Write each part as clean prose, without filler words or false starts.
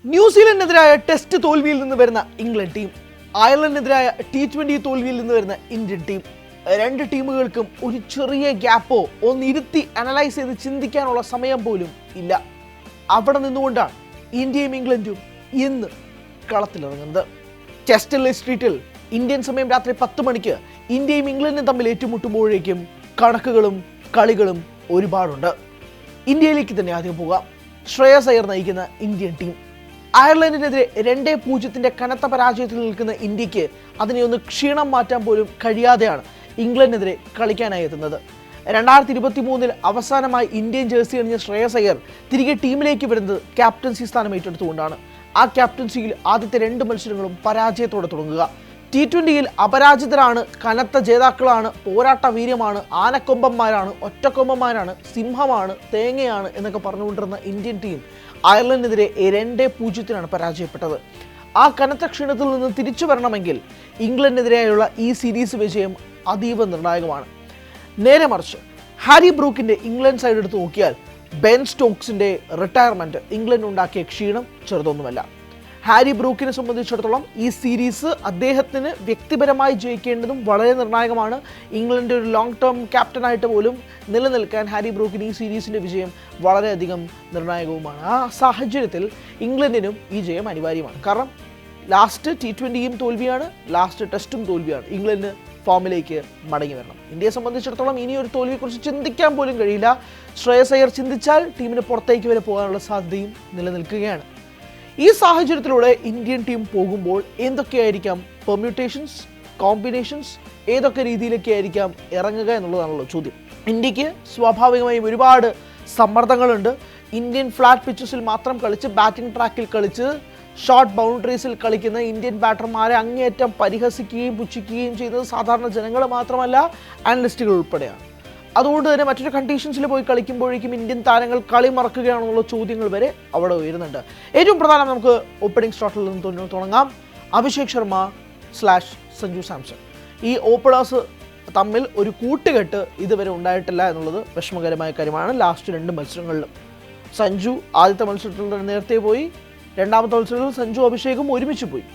ന്യൂസിലൻഡിനെതിരായ test തോൽവിയിൽ നിന്ന് വരുന്ന England team, അയർലൻഡിനെതിരായ T20 തോൽവിയിൽ നിന്ന് വരുന്ന ഇന്ത്യൻ ടീം, രണ്ട് ടീമുകൾക്കും ഒരു ചെറിയ ഗ്യാപ്പോ ഒന്നിരുത്തി അനലൈസ് ചെയ്ത് ചിന്തിക്കാനുള്ള സമയം പോലും ഇല്ല. അവിടെ നിന്നുകൊണ്ടാണ് ഇന്ത്യയും ഇംഗ്ലണ്ടും ഇന്ന് കളത്തിലിറങ്ങുന്നത്. ചെസ്റ്റർലി സ്ട്രീറ്റിൽ ഇന്ത്യൻ സമയം രാത്രി 10 മണിക്ക് ഇന്ത്യയും ഇംഗ്ലണ്ടും തമ്മിൽ ഏറ്റുമുട്ടുമ്പോഴേക്കും കണക്കുകളും കളികളും ഒരുപാടുണ്ട്. ഇന്ത്യയിലേക്ക് തന്നെ ആദ്യം പോകാം. ശ്രേയസ് അയ്യർ നയിക്കുന്ന ഇന്ത്യൻ ടീം അയർലൻഡിനെതിരെ 2-0 കനത്ത പരാജയത്തിൽ നിൽക്കുന്ന ഇന്ത്യക്ക് അതിനെ ഒന്ന് ക്ഷീണം മാറ്റാൻ പോലും കഴിയാതെയാണ് ഇംഗ്ലണ്ടിനെതിരെ കളിക്കാനായി എത്തുന്നത്. 2023 അവസാനമായി ഇന്ത്യൻ ജേഴ്സി അണിഞ്ഞ ശ്രേയസ് അയ്യർ തിരികെ ടീമിലേക്ക് വരുന്നത് ക്യാപ്റ്റൻസി സ്ഥാനം ഏറ്റെടുത്തുകൊണ്ടാണ്. ആ ക്യാപ്റ്റൻസിയിൽ ആദ്യത്തെ 2 മത്സരങ്ങളും പരാജയത്തോടെ തുടങ്ങുക. T20 അപരാജിതരാണ്, കനത്ത ജേതാക്കളാണ്, പോരാട്ട വീര്യമാണ്, ആനക്കൊമ്പന്മാരാണ്, ഒറ്റക്കൊമ്പന്മാരാണ്, സിംഹമാണ്, തേങ്ങയാണ് എന്നൊക്കെ പറഞ്ഞുകൊണ്ടിരുന്ന ഇന്ത്യൻ ടീം അയർലൻഡിനെതിരെ 2-0 പരാജയപ്പെട്ടത്. ആ കനത്ത ക്ഷീണത്തിൽ നിന്ന് തിരിച്ചു വരണമെങ്കിൽ ഇംഗ്ലണ്ടിനെതിരെയുള്ള ഈ സീരീസ് വിജയം അതീവ നിർണായകമാണ്. നേരെ മറിച്ച് ഹാരി ബ്രൂക്കിന്റെ ഇംഗ്ലണ്ട് സൈഡ് എടുത്ത് നോക്കിയാൽ ബെൻ സ്റ്റോക്സിന്റെ റിട്ടയർമെന്റ് ഇംഗ്ലണ്ട് ഉണ്ടാക്കിയ ക്ഷീണം ചെറുതൊന്നുമല്ല. ഹാരി ബ്രൂക്കിനെ സംബന്ധിച്ചിടത്തോളം ഈ സീരീസ് അദ്ദേഹത്തിന് വ്യക്തിപരമായി ജയിക്കേണ്ടതും വളരെ നിർണായകമാണ്. ഇംഗ്ലണ്ട് ഒരു ലോങ് ടേം ക്യാപ്റ്റനായിട്ട് പോലും നിലനിൽക്കാൻ ഹാരി ബ്രൂക്കിന് ഈ സീരീസിൻ്റെ വിജയം വളരെയധികം നിർണായകവുമാണ്. ആ സാഹചര്യത്തിൽ ഇംഗ്ലണ്ടിനും ഈ ജയം അനിവാര്യമാണ്. കാരണം ലാസ്റ്റ് T20 തോൽവിയാണ്, ലാസ്റ്റ് ടെസ്റ്റും തോൽവിയാണ്. ഇംഗ്ലണ്ടിന് ഫോമിലേക്ക് മടങ്ങി വരണം. ഇന്ത്യയെ സംബന്ധിച്ചിടത്തോളം ഇനി ഒരു തോൽവിയെക്കുറിച്ച് ചിന്തിക്കാൻ പോലും കഴിയില്ല. ശ്രേയസ് അയ്യർ ചിന്തിച്ചാൽ ടീമിന് പുറത്തേക്ക് വരെ പോകാനുള്ള സാധ്യതയും നിലനിൽക്കുകയാണ്. ഈ സാഹചര്യത്തിലൂടെ ഇന്ത്യൻ ടീം പോകുമ്പോൾ എന്തൊക്കെയായിരിക്കാം പെർമ്യൂട്ടേഷൻസ്, കോമ്പിനേഷൻസ്, ഏതൊക്കെ രീതിയിലൊക്കെ ആയിരിക്കാം ഇറങ്ങുക എന്നുള്ളതാണല്ലോ ചോദ്യം. ഇന്ത്യക്ക് സ്വാഭാവികമായും ഒരുപാട് സമ്മർദ്ദങ്ങളുണ്ട്. ഇന്ത്യൻ ഫ്ലാറ്റ് പിച്ചസിൽ മാത്രം കളിച്ച്, ബാറ്റിംഗ് ട്രാക്കിൽ കളിച്ച്, ഷോർട്ട് ബൗണ്ടറീസിൽ കളിക്കുന്ന ഇന്ത്യൻ ബാറ്റർമാരെ അങ്ങേയറ്റം പരിഹസിക്കുകയും പുച്ഛിക്കുകയും ചെയ്യുന്നത് സാധാരണ ജനങ്ങൾ മാത്രമല്ല, അനലിസ്റ്റുകൾ ഉൾപ്പെടെയാണ്. അതുകൊണ്ട് തന്നെ മറ്റൊരു കണ്ടീഷൻസിൽ പോയി കളിക്കുമ്പോഴേക്കും ഇന്ത്യൻ താരങ്ങൾ കളി മറക്കുകയാണെന്നുള്ള ചോദ്യങ്ങൾ വരെ അവിടെ ഉയരുന്നുണ്ട്. ഏറ്റവും പ്രധാനം നമുക്ക് ഓപ്പണിംഗ് സ്ലോട്ടിൽ നിന്ന് തുടങ്ങാം. അഭിഷേക് ശർമ്മ / സഞ്ജു സാംസൺ, ഈ ഓപ്പണേഴ്സ് തമ്മിൽ ഒരു കൂട്ടുകെട്ട് ഇതുവരെ ഉണ്ടായിട്ടില്ല എന്നുള്ളത് വിഷമകരമായ കാര്യമാണ്. ലാസ്റ്റ് 2 മത്സരങ്ങളിലും സഞ്ജു ആദ്യത്തെ മത്സരത്തിൽ നേരത്തെ പോയി, രണ്ടാമത്തെ മത്സരത്തിൽ സഞ്ജു അഭിഷേകും ഒരുമിച്ച് പോയി.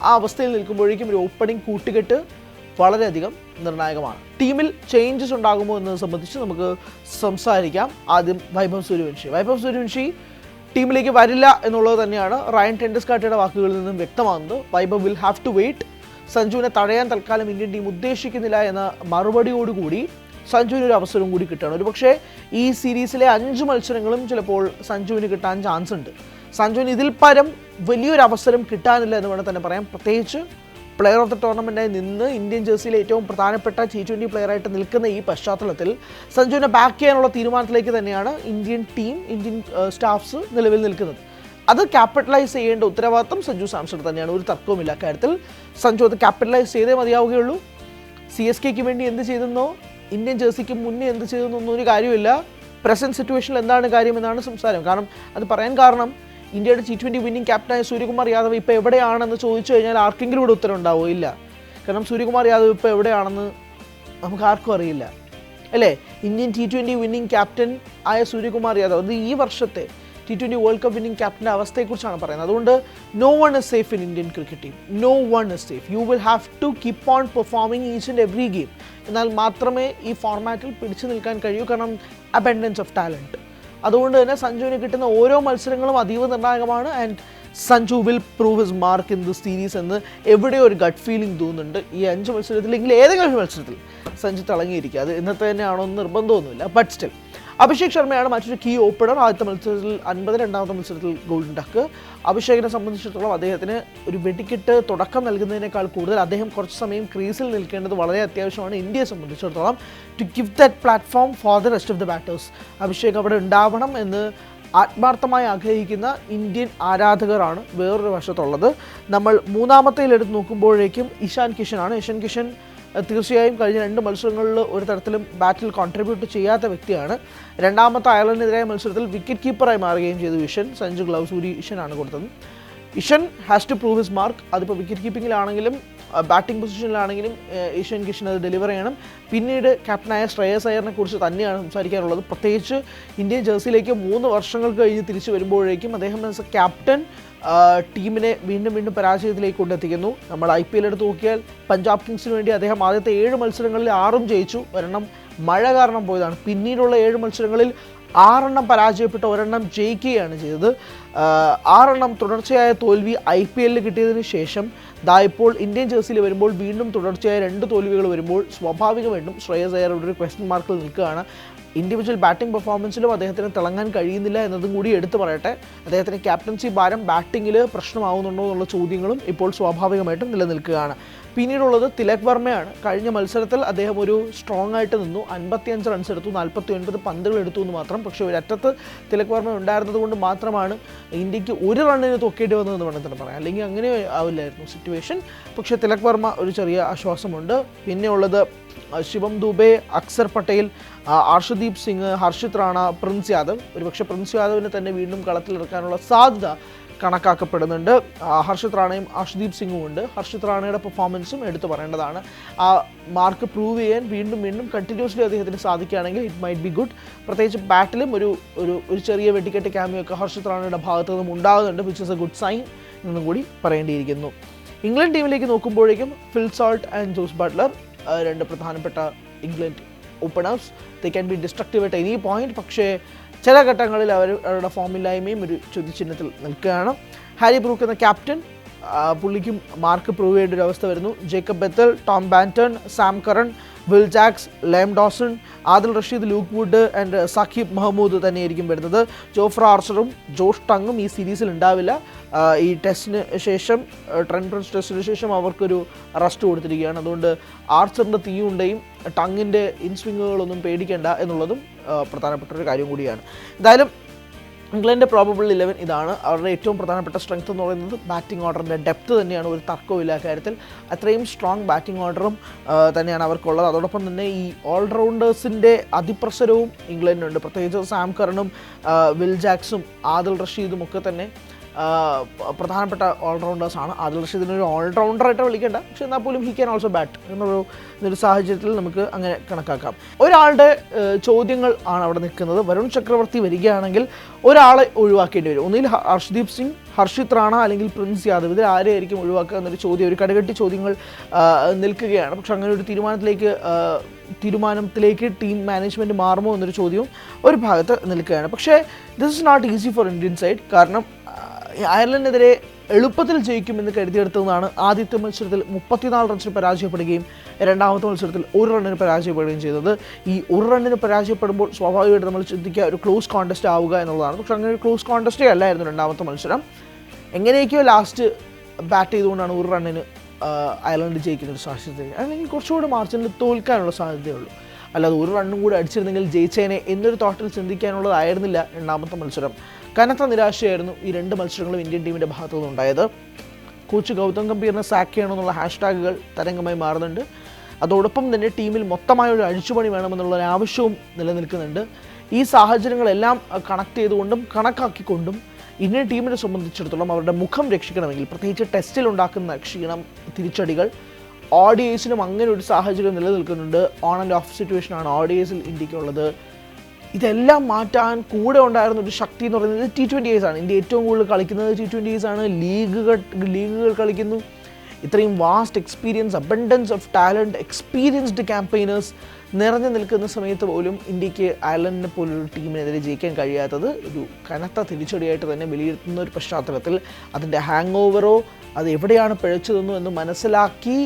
ആ അവസ്ഥയിൽ നിൽക്കുമ്പോഴേക്കും ഒരു ഓപ്പണിംഗ് കൂട്ടുകെട്ട് വളരെയധികം നിർണായകമാണ്. ടീമിൽ ചേഞ്ചസ് ഉണ്ടാകുമോ എന്നത് സംബന്ധിച്ച് നമുക്ക് സംസാരിക്കാം. ആദ്യം വൈഭവ് സൂര്യവംശി ടീമിലേക്ക് വരില്ല എന്നുള്ളത് തന്നെയാണ് റയൻ ടെൻഡസ്കാട്ടയുടെ വാക്കുകളിൽ നിന്നും വ്യക്തമാകുന്നത്. Vaibhav will have to wait. സഞ്ജുവിനെ തടയാൻ തൽക്കാലം ഇന്ത്യൻ ടീം ഉദ്ദേശിക്കുന്നില്ല എന്ന മറുപടിയോടുകൂടി സഞ്ജുവിന് ഒരു അവസരം കൂടി കിട്ടുകയാണ്. ഒരു പക്ഷേ ഈ സീരീസിലെ 5 മത്സരങ്ങളും ചിലപ്പോൾ സഞ്ജുവിന് കിട്ടാൻ ചാൻസ് ഉണ്ട്. സഞ്ജുവിന് ഇതിൽ പരം വലിയൊരു അവസരം കിട്ടാനില്ല എന്ന് വേണം തന്നെ പറയാം. പ്രത്യേകിച്ച് പ്ലെയർ ഓഫ് ദ ടൂർണമെൻറ്റായി നിന്ന് ഇന്ത്യൻ ജേഴ്സിയിലെ ഏറ്റവും പ്രധാനപ്പെട്ട T20 പ്ലെയറായിട്ട് നിൽക്കുന്ന ഈ പശ്ചാത്തലത്തിൽ സഞ്ജുവിനെ ബാക്ക് ചെയ്യാനുള്ള തീരുമാനത്തിലേക്ക് തന്നെയാണ് ഇന്ത്യൻ ടീം, ഇന്ത്യൻ സ്റ്റാഫ്സ് നിലവിൽ നിൽക്കുന്നത്. അത് ക്യാപിറ്റലൈസ് ചെയ്യേണ്ട ഉത്തരവാദിത്വം സഞ്ജു സാംസൺ തന്നെയാണ്, ഒരു തർക്കവുമില്ല കാര്യത്തിൽ. സഞ്ജു അത് ക്യാപിറ്റലൈസ് ചെയ്തേ മതിയാവുകയുള്ളൂ. CSKയ്ക്ക് വേണ്ടി എന്ത് ചെയ്തെന്നോ ഇന്ത്യൻ ജേഴ്സിക്ക് മുന്നേ എന്ത് ചെയ്തെന്നൊന്നും ഒരു കാര്യമില്ല. പ്രസൻറ്റ് സിറ്റുവേഷനിൽ എന്താണ് കാര്യമെന്നാണ് സംസാരം. കാരണം അത് പറയാൻ കാരണം ഇന്ത്യയുടെ T20 വിന്നിംഗ് ക്യാപ്റ്റനായ സൂര്യകുമാർ യാദവ് ഇപ്പോൾ എവിടെയാണെന്ന് ചോദിച്ചു കഴിഞ്ഞാൽ ആർക്കെങ്കിലും ഇവിടെ ഉത്തരം ഉണ്ടാവുമോ? ഇല്ല. കാരണം സൂര്യകുമാർ യാദവ് ഇപ്പോൾ എവിടെയാണെന്ന് നമുക്ക് ആർക്കും അറിയില്ല, അല്ലേ? ഇന്ത്യൻ T20 വിന്നിംഗ് ക്യാപ്റ്റൻ ആയ സൂര്യകുമാർ യാദവ്, അത് ഈ വർഷത്തെ T20 വേൾഡ് കപ്പ് വിന്നിംഗ് ക്യാപ്റ്റൻ്റെ അവസ്ഥയെക്കുറിച്ചാണ് പറയുന്നത്. അതുകൊണ്ട് no one is safe in Indian cricket team. No one is safe. You will have to keep on performing each and every game. എന്നാൽ മാത്രമേ ഈ ഫോർമാറ്റിൽ പിടിച്ചു നിൽക്കാൻ കഴിയൂ. കാരണം അബൻഡൻസ് ഓഫ് ടാലൻറ്റ്. അതുകൊണ്ട് തന്നെ സഞ്ജുവിന് കിട്ടുന്ന ഓരോ മത്സരങ്ങളും അതീവ നിർണായകമാണ്. And Sanju will prove his mark in the series എന്ന് എവിടെയോ ഒരു ഗട്ട് ഫീലിംഗ് തോന്നുന്നുണ്ട്. ഈ 5 മത്സരത്തിലെങ്കിൽ ഏതെങ്കിലും മത്സരത്തിൽ സഞ്ജു തിളങ്ങിയിരിക്കുക. അത് ഇന്നത്തെ തന്നെയാണോ എന്ന് നിർബന്ധമൊന്നുമില്ല. ബട്ട് സ്റ്റിൽ അഭിഷേക് ശർമ്മയാണ് മറ്റൊരു കീ ഓപ്പണർ. ആദ്യത്തെ മത്സരത്തിൽ 50, രണ്ടാമത്തെ മത്സരത്തിൽ ഗോൾഡൻ ഡക്ക്. അഭിഷേകിനെ സംബന്ധിച്ചിടത്തോളം അദ്ദേഹത്തിന് ഒരു വെടിക്കെട്ട് തുടക്കം നൽകുന്നതിനേക്കാൾ കൂടുതൽ അദ്ദേഹം കുറച്ച് സമയം ക്രീസിൽ നിൽക്കേണ്ടത് വളരെ അത്യാവശ്യമാണ് ഇന്ത്യയെ സംബന്ധിച്ചിടത്തോളം. To give that platform for the rest of the batters. Abhishek അവിടെ ഉണ്ടാവണം എന്ന് ആത്മാർത്ഥമായി ആഗ്രഹിക്കുന്ന ഇന്ത്യൻ ആരാധകരാണ് വേറൊരു വശത്തുള്ളത്. നമ്മൾ മൂന്നാമത്തേലെടുത്ത് നോക്കുമ്പോഴേക്കും ഇഷാൻ കിഷനാണ്. ഇഷാൻ കിഷൻ തീർച്ചയായും കഴിഞ്ഞ 2 മത്സരങ്ങളിൽ ഒരു തരത്തിലും ബാറ്റിൽ കോൺട്രിബ്യൂട്ട് ചെയ്യാത്ത വ്യക്തിയാണ്. രണ്ടാമത്തെ അയർലൻഡിനെതിരായ മത്സരത്തിൽ വിക്കറ്റ് കീപ്പറായി മാറുകയും ചെയ്തു ഇഷൻ. സഞ്ജു ഗ്ലൗസ് ഊരി ഇഷനാണ് കൊടുത്തത്. Ishan has to prove his mark. അതിപ്പോൾ വിക്കറ്റ് കീപ്പിങ്ങിലാണെങ്കിലും ബാറ്റിംഗ് പൊസിഷനിലാണെങ്കിലും ഇഷൻ കിഷൻ അത് ഡെലിവർ ചെയ്യണം. പിന്നീട് ക്യാപ്റ്റനായ ശ്രേയസ് അയ്യറിനെ കുറിച്ച് തന്നെയാണ് സംസാരിക്കാനുള്ളത്. പ്രത്യേകിച്ച് ഇന്ത്യൻ ജേഴ്സിയിലേക്ക് 3 വർഷങ്ങൾക്ക് കഴിഞ്ഞ് തിരിച്ചു വരുമ്പോഴേക്കും അദ്ദേഹം ആസ് എ ക്യാപ്റ്റൻ ടീമിനെ വീണ്ടും വീണ്ടും പരാജയത്തിലേക്ക് കൊണ്ടെത്തിക്കുന്നു. നമ്മൾ IPL എടുത്ത് നോക്കിയാൽ പഞ്ചാബ് കിങ്സിന് വേണ്ടി അദ്ദേഹം ആദ്യത്തെ 7 മത്സരങ്ങളിൽ 6 ജയിച്ചു, ഒരെണ്ണം മഴ കാരണം പോയതാണ്. പിന്നീടുള്ള 7 മത്സരങ്ങളിൽ 6 പരാജയപ്പെട്ട് ഒരെണ്ണം ജയിക്കുകയാണ് ചെയ്തത്. 6 തുടർച്ചയായ തോൽവി IPL കിട്ടിയതിന് ശേഷം ഇപ്പോൾ ഇന്ത്യൻ ജേഴ്സിയിൽ വരുമ്പോൾ വീണ്ടും തുടർച്ചയായ 2 തോൽവികൾ വരുമ്പോൾ സ്വാഭാവികമായിട്ടും ശ്രേയസ് അയ്യർ ഒരു ക്വസ്റ്റ്യൻ മാർക്കിൽ നിൽക്കുകയാണ്. ഇൻഡിവിജ്വൽ ബാറ്റിംഗ് പെർഫോമൻസിലും അദ്ദേഹത്തിന് തിളങ്ങാൻ കഴിയുന്നില്ല എന്നതും കൂടി എടുത്തു പറയട്ടെ. അദ്ദേഹത്തിന് ക്യാപ്റ്റൻസി ഭാരം ബാറ്റിങ്ങിൽ പ്രശ്നമാവുന്നുണ്ടോ എന്നുള്ള ചോദ്യങ്ങളും ഇപ്പോൾ സ്വാഭാവികമായിട്ടും നിലനിൽക്കുകയാണ്. പിന്നീടുള്ളത് തിലക് വർമ്മയാണ്. കഴിഞ്ഞ മത്സരത്തിൽ അദ്ദേഹം ഒരു സ്ട്രോങ് ആയിട്ട് നിന്നു, 55 റൺസ് എടുത്തു, 49 പന്തുകൾ എടുത്തു എന്ന് മാത്രം. പക്ഷേ ഒരറ്റത്ത് തിലക് വർമ്മ ഉണ്ടായിരുന്നത് കൊണ്ട് മാത്രമാണ് ഇന്ത്യക്ക് 1 റണ്ണിന് തൊക്കേണ്ടി വന്നതെന്ന് വേണമെങ്കിൽ പറയാം, അല്ലെങ്കിൽ അങ്ങനെ ആവില്ലായിരുന്നു സിറ്റുവേഷൻ. പക്ഷേ തിലക് വർമ്മ ഒരു ചെറിയ ആശ്വാസമുണ്ട്. പിന്നെ ഉള്ളത് ശിവം ദുബെ, അക്സർ പട്ടേൽ, അർഷദീപ് സിംഗ്, ഹർഷിത് റാണ, പ്രിൻസ് യാദവ്. ഒരുപക്ഷെ പ്രിൻസ് യാദവിനെ തന്നെ വീണ്ടും കളത്തിലിറക്കാനുള്ള സാധ്യത കണക്കാക്കപ്പെടുന്നുണ്ട്. ഹർഷിത് റാണയും അർഷദീപ് സിംഗും ഉണ്ട്. ഹർഷിത് റാണയുടെ പെർഫോമൻസും എടുത്തു പറയേണ്ടതാണ്. ആ മാർക്ക് പ്രൂവ് ചെയ്യാൻ വീണ്ടും വീണ്ടും കണ്ടിന്യൂസ്ലി അദ്ദേഹത്തിന് സാധിക്കുകയാണെങ്കിൽ ഇറ്റ് മൈറ്റ് ബി ഗുഡ്. പ്രത്യേകിച്ച് ബാറ്റിലും ഒരു ചെറിയ വെടിക്കെട്ട് ക്യാമിയൊക്കെ ഹർഷിത് റാണയുടെ ഭാഗത്തു നിന്നും ഉണ്ടാകുന്നുണ്ട്, which is a good sign എന്നും കൂടി പറയേണ്ടിയിരിക്കുന്നു. ഇംഗ്ലണ്ട് ടീമിലേക്ക് നോക്കുമ്പോഴേക്കും Phil Salt and Jos Buttler 2 പ്രധാനപ്പെട്ട England openers. They can be destructive at any point. പക്ഷേ ചില ഘട്ടങ്ങളിൽ അവരുടെ ഫോമില്ലായ്മയും ഒരു ചോദ്യചിഹ്നത്തിൽ നിൽക്കുകയാണ്. ഹാരി ബ്രൂക്ക് എന്ന ക്യാപ്റ്റൻ, പുള്ളിക്കും മാർക്ക് പ്രൂവ് ചെയ്യേണ്ട ഒരു അവസ്ഥ വരുന്നു. Jacob Bethell, Tom Banton, Sam Curran, Will Jacks, Liam Dawson, Adil Rashid, Luke Wood and Saqib Mahmood തന്നെയായിരിക്കും വരുന്നത്. ജോഫ്ര ആർച്ചറും ജോഷ് ടങ്ങും ഈ സീരീസിൽ ഉണ്ടാവില്ല. ഈ ടെസ്റ്റിന് ശേഷം, ട്രെൻറ്റ് ബ്രിഡ്ജ് ടെസ്റ്റിന് ശേഷം അവർക്കൊരു റെസ്റ്റ് കൊടുത്തിരിക്കുകയാണ്. അതുകൊണ്ട് ആർച്ചറിൻ്റെ തീയുണ്ടെയും ടങ്ങിൻ്റെ ഇൻസ്വിങ്ങുകളൊന്നും പേടിക്കേണ്ട എന്നുള്ളതും പ്രധാനപ്പെട്ട ഒരു കാര്യം കൂടിയാണ്. എന്തായാലും ഇംഗ്ലണ്ടിൻ്റെ പ്രോബബിൾ 11 ഇതാണ്. അവരുടെ ഏറ്റവും പ്രധാനപ്പെട്ട സ്ട്രെങ്ത് എന്ന് പറയുന്നത് ബാറ്റിംഗ് ഓർഡറിൻ്റെ ഡെപ്ത് തന്നെയാണ്, ഒരു തർക്കമില്ല കാര്യത്തിൽ. അത്രയും സ്ട്രോങ് ബാറ്റിംഗ് ഓർഡറും തന്നെയാണ് അവർക്കുള്ളത്. അതോടൊപ്പം തന്നെ ഈ ഓൾറൗണ്ടേഴ്സിൻ്റെ അതിപ്രസരവും ഇംഗ്ലണ്ടിനുണ്ട്. പ്രത്യേകിച്ച് സാം കറണും വിൽ ജാക്സും ആദിൽ റഷീദും ഒക്കെ തന്നെ പ്രധാനപ്പെട്ട ഓൾറൗണ്ടേഴ്സാണ്. ആദിൽ റഷീദിനെ ഒരു ഓൾറൗണ്ടറായിട്ട് വിളിക്കേണ്ട, പക്ഷേ എന്നാൽ പോലും ഹി ക്യാൻ ഓൾസോ ബാറ്റ് എന്നൊരു സാഹചര്യത്തിൽ നമുക്ക് അങ്ങനെ കണക്കാക്കാം. ഒരാളുടെ ചോദ്യങ്ങൾ ആണ് അവിടെ നിൽക്കുന്നത്. വരുൺ ചക്രവർത്തി വരികയാണെങ്കിൽ ഒരാളെ ഒഴിവാക്കേണ്ടി വരും. ഒന്നുകിൽ അർഷദീപ് സിംഗ്, ഹർഷിത് റാണ അല്ലെങ്കിൽ പ്രിൻസ് യാദവ്. ഇതിൽ ആരെയായിരിക്കും ഒഴിവാക്കുക എന്നൊരു ചോദ്യം, ഒരു കടുകട്ടി ചോദ്യങ്ങൾ നിൽക്കുകയാണ്. പക്ഷെ അങ്ങനെ ഒരു തീരുമാനത്തിലേക്ക് ടീം മാനേജ്മെൻറ്റ് മാറുമോ എന്നൊരു ചോദ്യവും ഒരു ഭാഗത്ത് നിൽക്കുകയാണ്. പക്ഷേ this is not easy for Indian side. കാരണം അയർലൻഡിനെതിരെ എളുപ്പത്തിൽ ജയിക്കുമെന്ന് കരുതിയെടുത്തതാണ്. ആദ്യത്തെ മത്സരത്തിൽ 34 റൺസിന് പരാജയപ്പെടുകയും രണ്ടാമത്തെ മത്സരത്തിൽ 1 റണ്ണിന് പരാജയപ്പെടുകയും ചെയ്തത്. ഈ 1 റണ്ണിന് പരാജയപ്പെടുമ്പോൾ സ്വാഭാവികമായിട്ട് നമ്മൾ ചിന്തിക്കുക ഒരു ക്ലോസ് കോൺടെസ്റ്റ് ആവുക എന്നുള്ളതാണ്. പക്ഷെ അങ്ങനെ ഒരു ക്ലോസ് കോൺടെസ്റ്റേ അല്ലായിരുന്നു രണ്ടാമത്തെ മത്സരം. എങ്ങനെയൊക്കെയോ ലാസ്റ്റ് ബാറ്റ് ചെയ്തുകൊണ്ടാണ് 1 റണ്ണിന് അയർലൻഡ് ജയിക്കുന്നൊരു സാധ്യത, അല്ലെങ്കിൽ കുറച്ചുകൂടി മാർജിനിൽ തോൽക്കാനുള്ള സാധ്യതയുള്ളൂ. അല്ലാതെ 1 റണ്ണും കൂടി അടിച്ചിരുന്നെങ്കിൽ ജയിച്ചേനെ എന്നൊരു തോട്ടിൽ ചിന്തിക്കാനുള്ളതായിരുന്നില്ല രണ്ടാമത്തെ മത്സരം. കനത്ത നിരാശയായിരുന്നു ഈ 2 മത്സരങ്ങളും ഇന്ത്യൻ ടീമിൻ്റെ ഭാഗത്തു നിന്നുണ്ടായത്. കോച്ച് ഗൗതം ഗംഭീറിനെ സാക്ക് ചെയ്യണമെന്നുള്ള ഹാഷ്ടാഗുകൾ തരംഗമായി മാറുന്നുണ്ട്. അതോടൊപ്പം തന്നെ ടീമിൽ മൊത്തമായ ഒരു അഴിച്ചുപണി വേണമെന്നുള്ള ആവശ്യവും നിലനിൽക്കുന്നുണ്ട്. ഈ സാഹചര്യങ്ങളെല്ലാം കണക്ട് ചെയ്തുകൊണ്ടും കണക്കാക്കിക്കൊണ്ടും ഇന്ത്യൻ ടീമിനെ സംബന്ധിച്ചിടത്തോളം അവരുടെ മുഖം രക്ഷിക്കണമെങ്കിൽ, പ്രത്യേകിച്ച് ടെസ്റ്റിൽ ഉണ്ടാക്കുന്ന ക്ഷീണം, തിരിച്ചടികൾ, ODIസിനും അങ്ങനെ ഒരു സാഹചര്യം നിലനിൽക്കുന്നുണ്ട്. ഓൺ ആൻഡ് ഓഫ് സിറ്റുവേഷനാണ് ODIസിൽ ഇന്ത്യക്കുള്ളത്. ഇതെല്ലാം മാറ്റാൻ കൂടെ ഉണ്ടായിരുന്ന ഒരു ശക്തി എന്ന് പറയുന്നത് T20Is ആണ്. ഇന്ത്യ ഏറ്റവും കൂടുതൽ കളിക്കുന്നത് T20Is ആണ്. ലീഗുകൾ കളിക്കുന്നു. ഇത്രയും vast experience, abundance of talent, experienced campaigners നിറഞ്ഞു നിൽക്കുന്ന സമയത്ത് പോലും ഇന്ത്യക്ക് അയർലൻഡിനെ പോലൊരു ടീമിനെതിരെ ജയിക്കാൻ കഴിയാത്തത് ഒരു കനത്ത തിരിച്ചടിയായിട്ട് തന്നെ വിലയിരുത്തുന്ന ഒരു പശ്ചാത്തലത്തിൽ അതിൻ്റെ ഹാങ് ഓവറോ അത് എവിടെയാണ് പിഴച്ചതെന്നോ എന്ന് മനസ്സിലാക്കി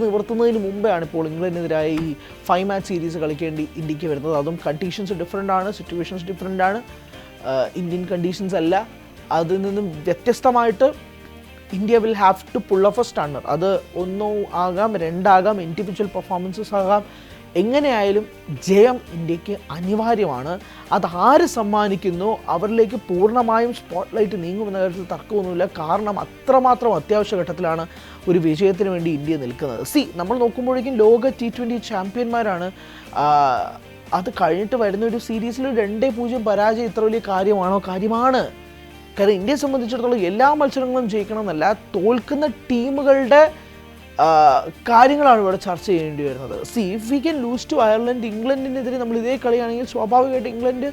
നിവർത്തുന്നതിന് മുമ്പാണ് ഇപ്പോൾ ഇംഗ്ലണ്ടിനെതിരായ ഈ 5 മാച്ച് സീരീസ് കളിക്കേണ്ടി ഇന്ത്യക്ക് വരുന്നത്. അതും കണ്ടീഷൻസ് ഡിഫറെൻ്റ് ആണ്, സിറ്റുവേഷൻസ് ഡിഫറെൻ്റ് ആണ്. ഇന്ത്യൻ കണ്ടീഷൻസ് അല്ല. അതിൽ നിന്നും വ്യത്യസ്തമായിട്ട് India will have to pull off a stunner. അത് 1 ആകാം, 2 ആകാം, ഇൻഡിവിജ്വൽ പെർഫോമൻസസ് ആകാം. എങ്ങനെയായാലും ജയം ഇന്ത്യക്ക് അനിവാര്യമാണ്. അത് ആര് സമ്മാനിക്കുന്നോ അവരിലേക്ക് പൂർണ്ണമായും സ്പോട്ട്ലൈറ്റ് നീങ്ങുമെന്ന കാര്യത്തിൽ തർക്കമൊന്നുമില്ല. കാരണം അത്രമാത്രം അത്യാവശ്യ ഘട്ടത്തിലാണ് ഒരു വിജയത്തിന് വേണ്ടി ഇന്ത്യ നിൽക്കുന്നത്. നമ്മൾ നോക്കുമ്പോഴേക്കും ലോക T20 ചാമ്പ്യന്മാരാണ്. അത് കഴിഞ്ഞിട്ട് വരുന്ന ഒരു സീരീസിൽ 2-0 പരാജയം ഇത്ര വലിയ കാര്യമാണോ? കാര്യമാണ്. കാരണം ഇന്ത്യയെ സംബന്ധിച്ചിടത്തോളം എല്ലാ മത്സരങ്ങളും ജയിക്കണം എന്നല്ല, തോൽക്കുന്ന ടീമുകളുടെ കാര്യങ്ങളാണ് ഇവിടെ ചർച്ച ചെയ്യേണ്ടി വരുന്നത്. If we can lose to Ireland, ഇംഗ്ലണ്ടിനെതിരെ നമ്മൾ ഇതേ കളിയാണെങ്കിൽ സ്വാഭാവികമായിട്ട് ഇംഗ്ലണ്ട്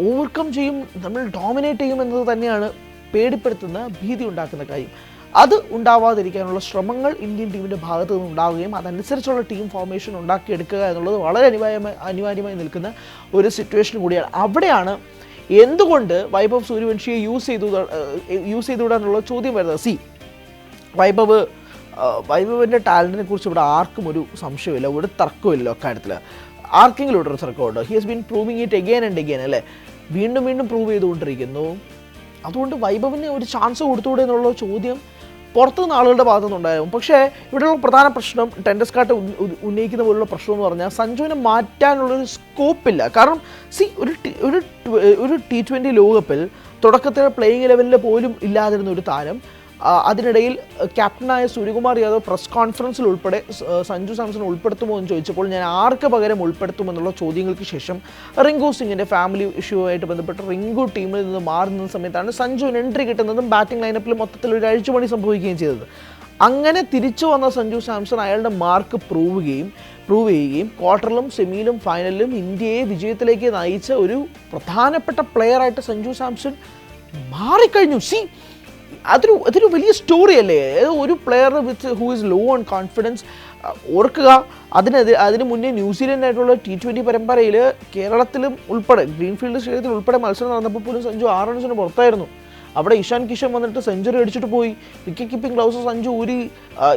ഓവർകം ചെയ്യും, നമ്മൾ ഡോമിനേറ്റ് ചെയ്യും എന്നത് തന്നെയാണ് പേടിപ്പെടുത്തുന്ന ഭീതി ഉണ്ടാക്കുന്ന കാര്യം. അത് ഉണ്ടാവാതിരിക്കാനുള്ള ശ്രമങ്ങൾ ഇന്ത്യൻ ടീമിൻ്റെ ഭാഗത്ത് നിന്ന് ഉണ്ടാവുകയും അതനുസരിച്ചുള്ള ടീം ഫോർമേഷൻ ഉണ്ടാക്കിയെടുക്കുക എന്നുള്ളത് വളരെ അനിവാര്യമായി നിൽക്കുന്ന ഒരു സിറ്റുവേഷൻ കൂടിയാണ്. അവിടെയാണ് എന്തുകൊണ്ട് വൈഭവ് സൂര്യവംശിയെ യൂസ് ചെയ്തുകൂടാന്നുള്ള ചോദ്യം വരുന്നത്. വൈഭവിൻ്റെ ടാലൻറ്റിനെ കുറിച്ച് ഇവിടെ ആർക്കും ഒരു സംശയമില്ല, ഒരു തർക്കമില്ലല്ലോ അക്കാര്യത്തിൽ. ആർക്കെങ്കിലും ഒരു തർക്കമുണ്ടോ? He has been proving it again and again അല്ലേ, വീണ്ടും പ്രൂവ് ചെയ്തുകൊണ്ടിരിക്കുന്നു. അതുകൊണ്ട് വൈഭവിന് ഒരു ചാൻസ് കൊടുത്തുകൂടെ എന്നുള്ള ചോദ്യം പുറത്തുനിന്ന് ആളുകളുടെ ഭാഗത്തു നിന്നുണ്ടായിരുന്നു. പക്ഷേ ഇവിടെയുള്ള പ്രധാന പ്രശ്നം ടെൻഡസ്കാട്ട് ഉന്നയിക്കുന്ന പോലുള്ള പ്രശ്നം എന്ന് പറഞ്ഞാൽ സഞ്ജുവിനെ മാറ്റാനുള്ളൊരു സ്കോപ്പില്ല. കാരണം ഒരു T20 ലോകകപ്പിൽ തുടക്കത്തിൽ പ്ലേയിങ് ലെവലിൽ പോലും ഇല്ലാതിരുന്ന ഒരു താരം, അതിനിടയിൽ ക്യാപ്റ്റനായ സൂര്യകുമാർ യാദവ് പ്രസ് കോൺഫറൻസിൽ ഉൾപ്പെടെ സഞ്ജു സാംസൺ ഉൾപ്പെടുത്തുമോ എന്ന് ചോദിച്ചപ്പോൾ ഞാൻ ആർക്ക് പകരം ഉൾപ്പെടുത്തുമെന്നുള്ള ചോദ്യങ്ങൾക്ക് ശേഷം റിങ്കു സിംഗിൻ്റെ ഫാമിലി ഇഷ്യൂവായിട്ട് ബന്ധപ്പെട്ട് റിങ്കു ടീമിൽ നിന്ന് മാറുന്ന സമയത്താണ് സഞ്ജുവിന് എൻട്രി കിട്ടുന്നതും ബാറ്റിംഗ് ലൈനപ്പിൽ മൊത്തത്തിൽ ഒരു അഴിച്ചുപണി സംഭവിക്കുകയും ചെയ്തത്. അങ്ങനെ തിരിച്ചു വന്ന സഞ്ജു സാംസൺ അയാളുടെ മാർക്ക് പ്രൂവ് ചെയ്യുകയും ക്വാർട്ടറിലും സെമിയിലും ഫൈനലിലും ഇന്ത്യയെ വിജയത്തിലേക്ക് നയിച്ച ഒരു പ്രധാനപ്പെട്ട പ്ലെയറായിട്ട് സഞ്ജു സാംസൺ മാറിക്കഴിഞ്ഞു. അതൊരു വലിയ സ്റ്റോറി അല്ലേ. ഒരു player who is low on confidence. ഓർക്കുക, അതിന് മുന്നേ ന്യൂസിലൻഡായിട്ടുള്ള T20 പരമ്പരയിൽ കേരളത്തിലും ഉൾപ്പെടെ ഗ്രീൻഫീൽഡ് സ്റ്റേഡിയത്തിൽ ഉൾപ്പെടെ മത്സരം നടന്നപ്പോൾ പോലും സഞ്ജു 6 റൺസിന് പുറത്തായിരുന്നു. അവിടെ ഇഷാൻ കിഷൻ വന്നിട്ട് സെഞ്ചുറി അടിച്ചിട്ട് പോയി. വിക്കറ്റ് കീപ്പിംഗ് ഗ്ലൗസ് സഞ്ജു ഊരി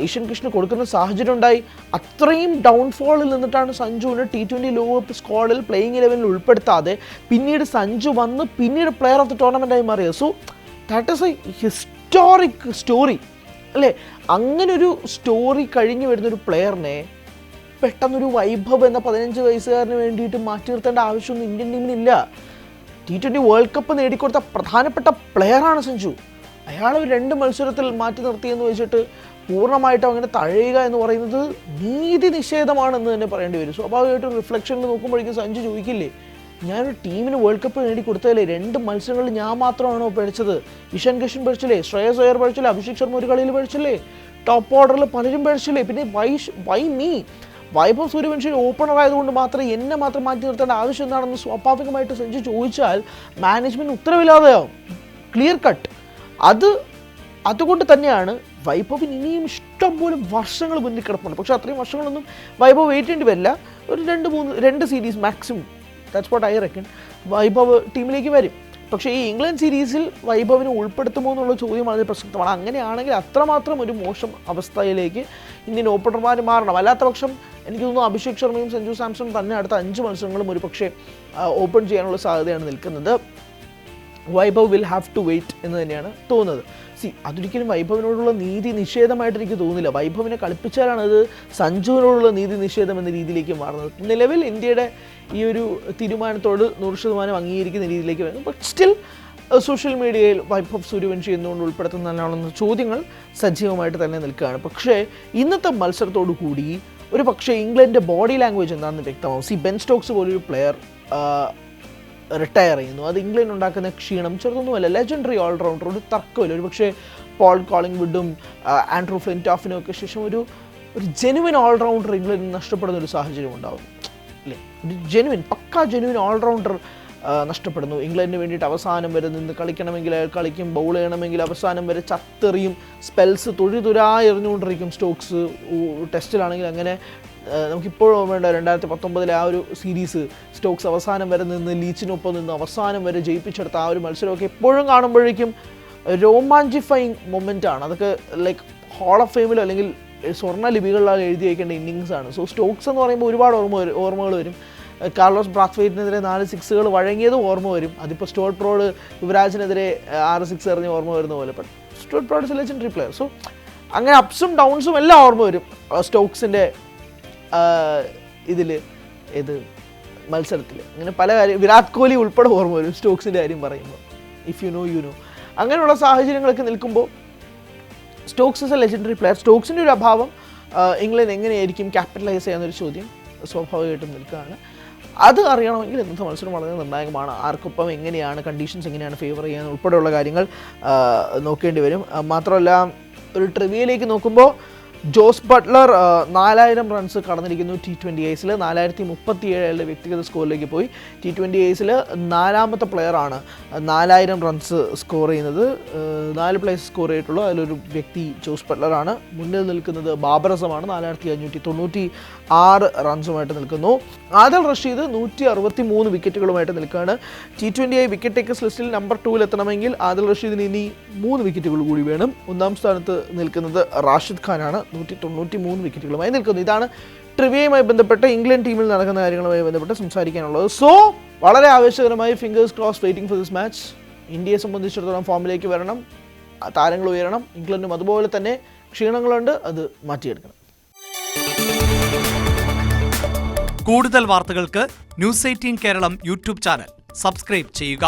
ഇഷാൻ കിഷന് കൊടുക്കുന്ന സാഹചര്യം ഉണ്ടായി. അത്രയും ഡൗൺഫോളിൽ നിന്നിട്ടാണ് സഞ്ജുവിന് T20 ലോകകപ്പ് സ്ക്വാഡിൽ പ്ലേയിങ് 11 ഉൾപ്പെടുത്താതെ പിന്നീട് സഞ്ജു വന്ന് പിന്നീട് പ്ലെയർ ഓഫ് ദി ടൂർണമെൻ്റായി മാറിയത്. So that is A historic story അല്ലേ. അങ്ങനൊരു സ്റ്റോറി കഴിഞ്ഞു വരുന്നൊരു പ്ലെയറിനെ പെട്ടെന്നൊരു വൈഭവ് എന്ന 15 വയസ്സുകാരന് വേണ്ടിയിട്ട് മാറ്റി നിർത്തേണ്ട ആവശ്യമൊന്നും ഇന്ത്യൻ ടീമിനില്ല. T20 വേൾഡ് കപ്പ് നേടിക്കൊടുത്ത പ്രധാനപ്പെട്ട പ്ലെയറാണ് സഞ്ജു. അയാൾ 2 മത്സരത്തിൽ മാറ്റി നിർത്തിയെന്ന് വെച്ചിട്ട് പൂർണ്ണമായിട്ടും അങ്ങനെ തഴയുക എന്ന് പറയുന്നത് നീതി നിഷേധമാണെന്ന് തന്നെ പറയേണ്ടി വരും. സ്വാഭാവികമായിട്ടും റിഫ്ലക്ഷനിൽ നോക്കുമ്പോഴേക്കും സഞ്ജു ചോദിക്കില്ലേ, ഞാനൊരു ടീമിന് വേൾഡ് കപ്പ് നേടിക്കൊടുത്തതല്ലേ, 2 മത്സരങ്ങളിൽ ഞാൻ മാത്രമാണോ പഠിച്ചത്? ഇഷാൻ കിഷൻ പഠിച്ചില്ലേ, ശ്രേയസ് അയ്യർ പഠിച്ചില്ലേ, അഭിഷേക് ശർമ്മ ഒരു കളിയിൽ പഠിച്ചില്ലേ, ടോപ്പ് ഓർഡറിൽ പലരും പഠിച്ചില്ലേ, പിന്നെ why me? Vaibhav Suryavanshi opener ആയതുകൊണ്ട് മാത്രം എന്നെ മാത്രം മാറ്റി നിർത്തേണ്ട ആവശ്യം എന്താണെന്ന് സ്വാഭാവികമായിട്ട് സഞ്ജു ചോദിച്ചാൽ മാനേജ്മെൻറ്റ് ഉത്തരവില്ലാതെയാവും. Clear cut. അതുകൊണ്ട് തന്നെയാണ് വൈഭവിന് ഇനിയും ഇഷ്ടംപോലെ വർഷങ്ങൾ മുന്നിൽ കിടപ്പുണ്ട്. പക്ഷേ അത്രയും വർഷങ്ങളൊന്നും വൈഭവ് വെയിറ്റ് ചെയ്യേണ്ടി വരില്ല. ഒരു 2 series maximum, that's what I reckon, Vaibhav ടീമിലേക്ക് വരും. പക്ഷേ ഈ ഇംഗ്ലണ്ട് സീരീസിൽ വൈഭവിനെ ഉൾപ്പെടുത്തുമോ എന്നുള്ള ചോദ്യം വളരെ പ്രസക്തമാണ്. അങ്ങനെയാണെങ്കിൽ അത്രമാത്രം ഒരു മോശം അവസ്ഥയിലേക്ക് ഇന്ത്യൻ ഓപ്പണർമാർ മാറണം. അല്ലാത്ത പക്ഷം എനിക്ക് തോന്നുന്നു അഭിഷേക് ശർമ്മയും സഞ്ജു സാംസണും തന്നെ അടുത്ത 5 മത്സരങ്ങളും ഒരു പക്ഷേ ഓപ്പൺ ചെയ്യാനുള്ള സാധ്യതയാണ് നിൽക്കുന്നത്. Vaibhav will have to wait എന്ന് തന്നെയാണ് തോന്നുന്നത്. അതൊരിക്കലും വൈഭവിനോടുള്ള നീതി നിഷേധമായിട്ട് എനിക്ക് തോന്നുന്നില്ല. വൈഭവിനെ കളിപ്പിച്ചാലാണ് അത് സഞ്ജുവിനോടുള്ള നീതി നിഷേധം എന്ന രീതിയിലേക്ക് മാറുന്നത്. നിലവിൽ ഇന്ത്യയുടെ ഈ ഒരു തീരുമാനത്തോട് 100% അംഗീകരിക്കുന്ന രീതിയിലേക്ക് വരുന്നു. ബട്ട് സ്റ്റിൽ സോഷ്യൽ മീഡിയയിൽ വൈഭവ് സൂര്യവംശി എന്തുകൊണ്ട് ഉൾപ്പെടുത്തുന്നതിനാണെന്ന ചോദ്യങ്ങൾ സജീവമായിട്ട് തന്നെ നിൽക്കുകയാണ്. പക്ഷേ ഇന്നത്തെ മത്സരത്തോടു കൂടി ഒരു പക്ഷേ ഇംഗ്ലണ്ടിൻ്റെ ബോഡി ലാംഗ്വേജ് എന്താണെന്ന് വ്യക്തമാവും. ബെൻ സ്റ്റോക്സ് പോലൊരു പ്ലെയർ റിട്ടയർ ചെയ്യുന്നു. അത് ഇംഗ്ലണ്ട് ഉണ്ടാക്കുന്ന ക്ഷീണം ചെറുതൊന്നുമല്ല. ലെജൻഡറി ഓൾറൗണ്ടർ, ഒരു തർക്കമില്ല. ഒരു പക്ഷേ പോൾ കോളിംഗ്വുഡും ആൻഡ്രൂ ഫ്ലിൻറ്റോഫിനും ഒക്കെ ശേഷം ഒരു ജെനുവിൻ ഓൾറൗണ്ടർ ഇംഗ്ലണ്ടിൽ നഷ്ടപ്പെടുന്ന ഒരു സാഹചര്യം ഉണ്ടാകും അല്ലേ. ഒരു പക്കാ ജെനുവിൻ ഓൾറൗണ്ടർ നഷ്ടപ്പെടുന്നു. ഇംഗ്ലണ്ടിന് വേണ്ടിയിട്ട് അവസാനം വരെ നിന്ന് കളിക്കണമെങ്കിൽ അയാൾ കളിക്കും, ബൗൾ ചെയ്യണമെങ്കിൽ അവസാനം വരെ ചത്തെറിയും, സ്പെൽസ് തൊഴിതുരായി എറിഞ്ഞുകൊണ്ടിരിക്കും. സ്റ്റോക്സ് ടെസ്റ്റിലാണെങ്കിൽ അങ്ങനെ നമുക്കിപ്പോഴും വേണ്ട 2019 ആ ഒരു സീരീസ് സ്റ്റോക്സ് അവസാനം വരെ നിന്ന് ലീച്ചിനൊപ്പം നിന്ന് അവസാനം വരെ ജയിപ്പിച്ചെടുത്ത ആ ഒരു മത്സരമൊക്കെ എപ്പോഴും കാണുമ്പോഴേക്കും രോമാഞ്ചിഫൈങ് മൊമെൻ്റാണ്. അതൊക്കെ ലൈക്ക് ഹോൾ ഓഫ് ഫെയിമിലോ അല്ലെങ്കിൽ സ്വർണ്ണ ലിപികളിലാണ് എഴുതി വയ്ക്കേണ്ട ഇന്നിങ്സാണ്. സോ സ്റ്റോക്സ് എന്ന് പറയുമ്പോൾ ഒരുപാട് ഓർമ്മകൾ വരും. കാർലോസ് ബ്രാത്ത്വെയ്റ്റിനെതിരെ 4 സിക്സുകൾ വഴങ്ങിയതും ഓർമ്മ വരും. അതിപ്പോൾ സ്റ്റുവർട്ട് ബ്രോഡ് യുവരാജിനെതിരെ 6 സിക്സ് എറിഞ്ഞ് ഓർമ്മ വരുന്ന പോലെ. But Stuart Broad is a legendary player. So അങ്ങനെ അപ്സും ഡൗൺസും എല്ലാം ഓർമ്മ വരും സ്റ്റോക്സിൻ്റെ മത്സരത്തിൽ. അങ്ങനെ പല കാര്യം, വിരാട് കോഹ്ലി ഉൾപ്പെടെ ഓർമ്മ വരും സ്റ്റോക്സിൻ്റെ കാര്യം പറയുമ്പോൾ. If you know you know. അങ്ങനെയുള്ള സാഹചര്യങ്ങളൊക്കെ നിൽക്കുമ്പോൾ Stokes is a legendary player. സ്റ്റോക്സിൻ്റെ ഒരു അഭാവം ഇംഗ്ലണ്ട് എങ്ങനെയായിരിക്കും ക്യാപിറ്റലൈസ് ചെയ്യാന്നൊരു ചോദ്യം സ്വാഭാവികമായിട്ടും നിൽക്കുകയാണ്. അത് അറിയണമെങ്കിൽ ഇന്നത്തെ മത്സരം വളരെ നിർണായകമാണ്. ആർക്കൊപ്പം എങ്ങനെയാണ്, കണ്ടീഷൻസ് എങ്ങനെയാണ് ഫേവർ ചെയ്യാൻ ഉൾപ്പെടെയുള്ള കാര്യങ്ങൾ നോക്കേണ്ടി വരും. മാത്രമല്ല ഒരു ട്രിവിയയിലേക്ക് നോക്കുമ്പോൾ ജോസ് ബട്ട്ലർ 4000 റൺസ് കടന്നിരിക്കുന്നു T20Is. 4037 വ്യക്തിഗത സ്കോറിലേക്ക് പോയി. T20Is 4ാമത്തെ പ്ലെയറാണ് 4000 റൺസ് സ്കോർ ചെയ്യുന്നത്. 4 പ്ലേസ് സ്കോർ ചെയ്തിട്ടുള്ളൂ. അതിലൊരു വ്യക്തി ജോസ് ബട്ട്ലറാണ്. മുന്നിൽ നിൽക്കുന്നത് ബാബർ അസമാണ് 4596 റൺസുമായിട്ട് നിൽക്കുന്നു. ആദിൽ റഷീദ് 163 വിക്കറ്റുകളുമായിട്ട് നിൽക്കുകയാണ്. T20I വിക്കറ്റ് ടേക്കേഴ്സ് ലിസ്റ്റിൽ നമ്പർ 2 എത്തണമെങ്കിൽ ആദിൽ റഷീദിന് ഇനി 3 വിക്കറ്റുകൾ കൂടി വേണം. 1ാം സ്ഥാനത്ത് നിൽക്കുന്നത് റാഷിദ് ഖാനാണ് 193 വിക്കറ്റുകളുമായി നിൽക്കുന്നു. ഇതാണ് ട്രിവിയയുമായി ബന്ധപ്പെട്ട് ഇംഗ്ലണ്ട് ടീമിൽ നടക്കുന്ന കാര്യങ്ങളുമായി ബന്ധപ്പെട്ട് സംസാരിക്കാനുള്ളത്. സോ വളരെ ആവേശകരമായി fingers cross waiting for this match. ഇന്ത്യയെ സംബന്ധിച്ചിടത്തോളം ഫോമിലേക്ക് വരണം, താരങ്ങൾ ഉയരണം. ഇംഗ്ലണ്ടും അതുപോലെ തന്നെ ക്ഷീണങ്ങളുണ്ട്, അത് മാറ്റിയെടുക്കണം. കൂടുതൽ വാർത്തകൾക്ക് News 18 Keralam YouTube channel subscribe ചെയ്യുക.